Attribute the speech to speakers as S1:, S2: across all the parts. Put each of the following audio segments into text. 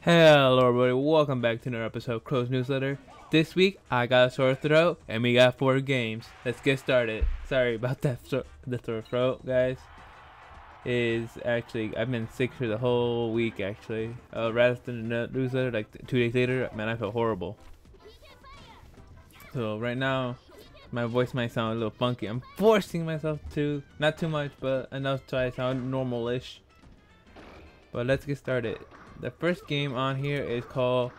S1: Hello everybody, welcome back to another episode of Crow's Newsletter. This week, I got a sore throat, and we got 4 games. Let's get started. Sorry about that, the sore throat, guys. I've been sick for the whole week, actually. Rather than the newsletter, like 2 days later, man, I felt horrible. So right now, my voice might sound a little funky. I'm forcing myself to, not too much, but enough so I sound normal-ish. But let's get started. The first game on here is called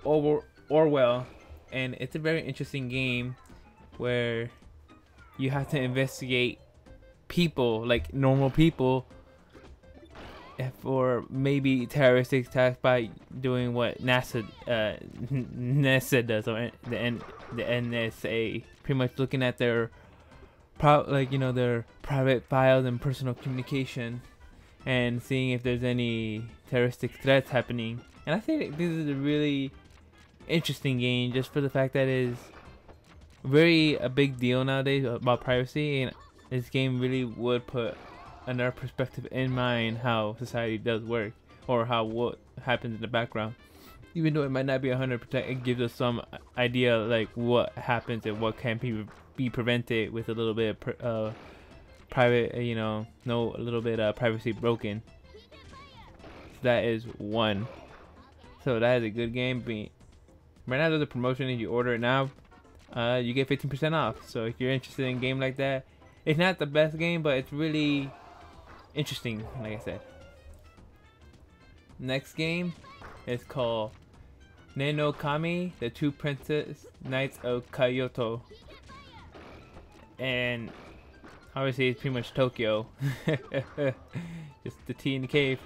S1: Orwell, and it's a very interesting game where you have to investigate people, like normal people, for maybe terroristic attacks by doing what NASA does, or the NSA, pretty much looking at their their private files and personal communication, and seeing if there's any terroristic threats happening. And I think this is a really interesting game just for the fact that it is a big deal nowadays about privacy, and this game really would put another perspective in mind how society does work, or what happens in the background. Even though it might not be 100%, it gives us some idea like what happens and what can be prevented with a little bit of private, a little bit of privacy broken. So that is one. So that is a good game. Right now there's a promotion, and you order it now, you get 15% off. So if you're interested in a game like that, it's not the best game, but it's really interesting, like I said. Next game is called Nenokami, the Two Princess Knights of Kyoto. And obviously it's pretty much Tokyo. Just the T and K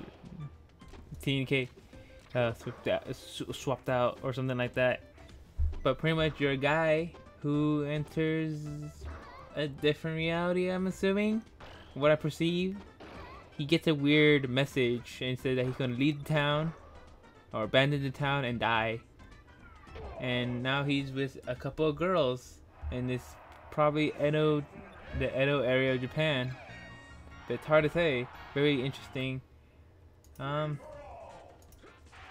S1: swapped out or something like that. But pretty much you're a guy who enters a different reality, I'm assuming. What I perceive. He gets a weird message and says that he's going to leave the town or abandon the town and die. And now he's with a couple of girls in this probably the Edo area of Japan. But it's hard to say. Very interesting.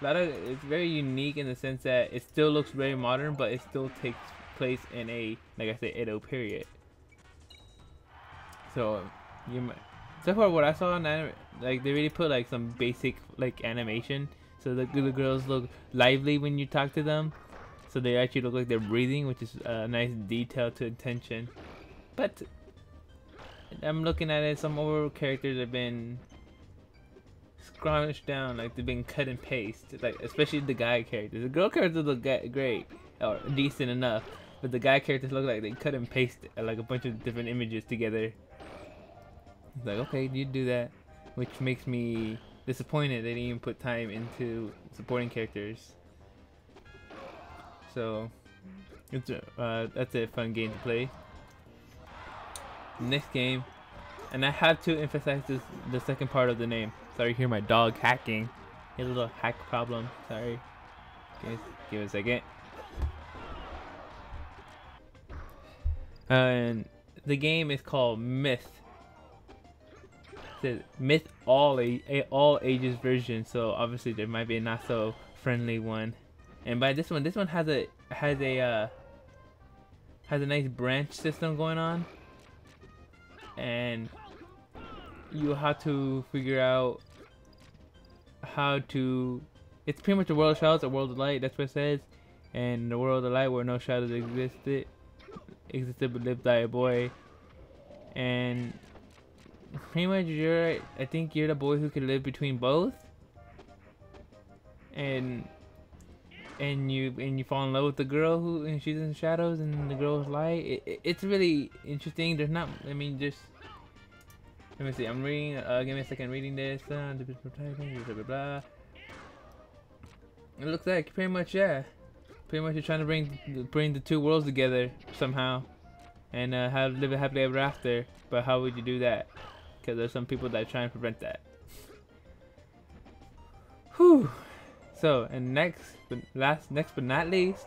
S1: It's very unique in the sense that it still looks very modern, but it still takes place in a, like I said, Edo period. So so far what I saw in anime, like they really put like some basic like animation, so the girls look lively when you talk to them. So they actually look like they're breathing, which is a nice detail to attention. But I'm looking at it, some overall characters have been scrunched down, like they've been cut and paste, like especially the guy characters. The girl characters look great or decent enough, but the guy characters look like they cut and paste like a bunch of different images together. It's like, okay, you do that, which makes me disappointed they didn't even put time into supporting characters. So that's a fun game to play. Next game, and I have to emphasize the second part of the name. Sorry, you hear my dog hacking. He has a little hack problem. Sorry. Give it a second. And the game is called Myth. It says Myth all ages version. So obviously there might be a not so friendly one. And by this one has a nice branch system going on. And you have to figure out how to. It's pretty much a world of shadows, a world of light. That's what it says. And the world of light where no shadows existed but lived by a boy. And pretty much I think you're the boy who can live between both. And you fall in love with the girl and she's in shadows and the girl's light. It's really interesting. There's not, just let me see. I'm reading. Give me a second. Reading this. Blah, blah, blah. It looks like pretty much Pretty much you're trying to bring the two worlds together somehow, and live a happily ever after. But how would you do that? Because there's some people that try and prevent that. Whew. So, and next but not least,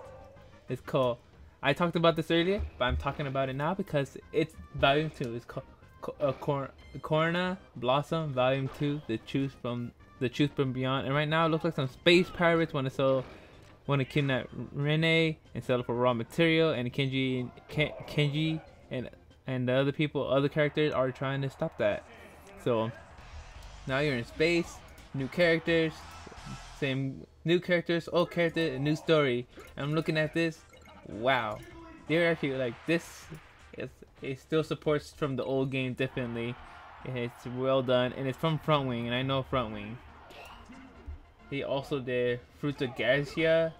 S1: it's called. I talked about this earlier, but I'm talking about it now because it's Volume 2. It's called Corona Blossom Volume 2. The Choose from the Truth from Beyond. And right now it looks like some space pirates want to kidnap Rene and sell it for raw material. And Kenji and the other other characters are trying to stop that. So now you're in space, new characters, same new characters, old character, new story. And I'm looking at this, wow, they're actually like this. It still supports from the old game definitely. It's well done, and it's from Frontwing, and I know Frontwing. They also did Fruta Garcia,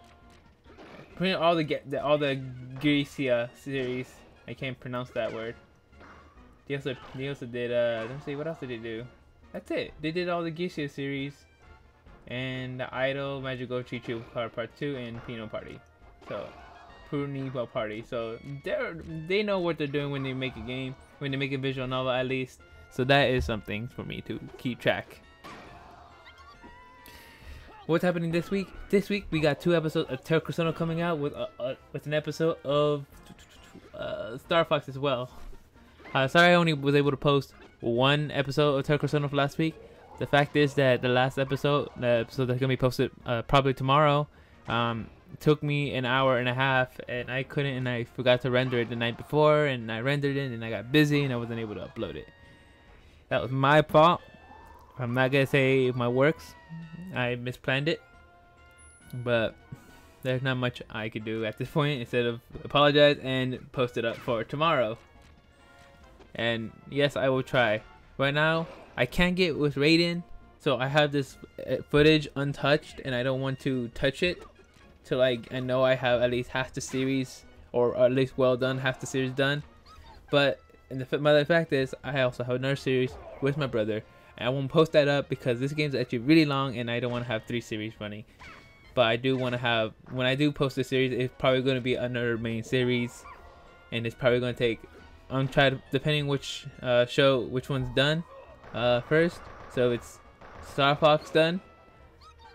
S1: pretty all the Garcia series. I can't pronounce that word. They also did let me see, what else did they do? That's it. They did all the Garcia series, and the Idol, Magical Chichu Part 2, and Pino Party. So Puniba Party. So they know what they're doing when they make a game, when they make a visual novel at least. So that is something for me to keep track. What's happening this week? This week we got 2 episodes of Terra Crusono coming out with an episode of Star Fox as well. Sorry I only was able to post 1 episode of Terra Crusono for last week. The fact is that the last episode, the episode that's gonna be posted probably tomorrow, took me an hour and a half, and I couldn't, and I forgot to render it the night before, and I rendered it, and I got busy, and I wasn't able to upload it. That was my fault. I'm not gonna say my works. I misplanned it, but there's not much I could do at this point instead of apologize and post it up for tomorrow. And yes, I will try. Right now, I can't get with Raiden, so I have this footage untouched, and I don't want to touch it till like I know I have at least half the series, or at least well done, half the series done. But the fact is, I also have another series with my brother, and I won't post that up because this game is actually really long, and I don't want to have 3 series running. But I do want to have, when I do post a series, it's probably going to be another main series, and it's probably going to take, I'm trying, depending which which one's done first. So it's Star Fox done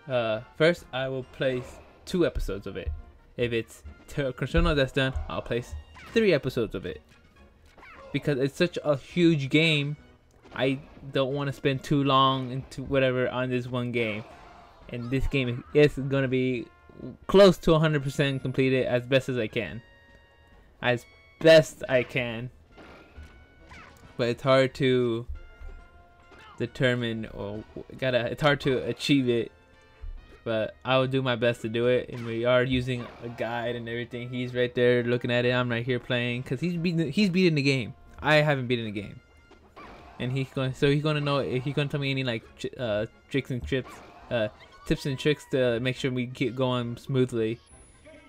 S1: first, I will place 2 episodes of it. If it's Terra Crusono that's done, I'll place 3 episodes of it. Because it's such a huge game, I don't want to spend too long into whatever on this one game. And this game is going to be close to 100% completed as best as I can. As best I can. But it's hard to determine, or it's hard to achieve it. But I will do my best to do it, and we are using a guide and everything. He's right there looking at it. I'm right here playing, cause he's beating the game. I haven't beaten the game, and he's going to know. He's going to tell me any like tricks and tips and tricks to make sure we keep going smoothly.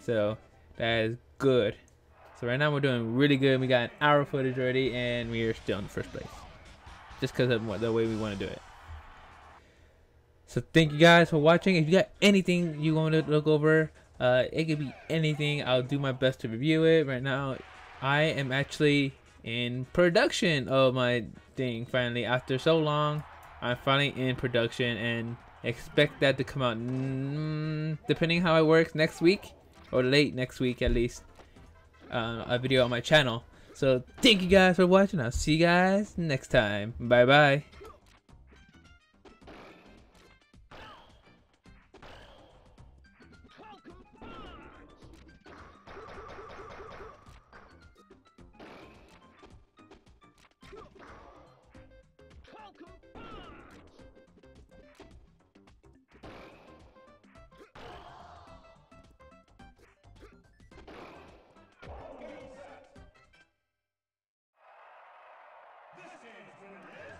S1: So that is good. So right now we're doing really good. We got an hour of footage already, and we are still in the first place, just cause of the way we want to do it. So thank you guys for watching. If you got anything you want to look over, it could be anything. I'll do my best to review it. Right now, I am actually in production of my thing. Finally, after so long, I'm finally in production, and expect that to come out, depending how it works, next week or late next week at least. A video on my channel. So thank you guys for watching. I'll see you guys next time. Bye bye.
S2: This game's winner is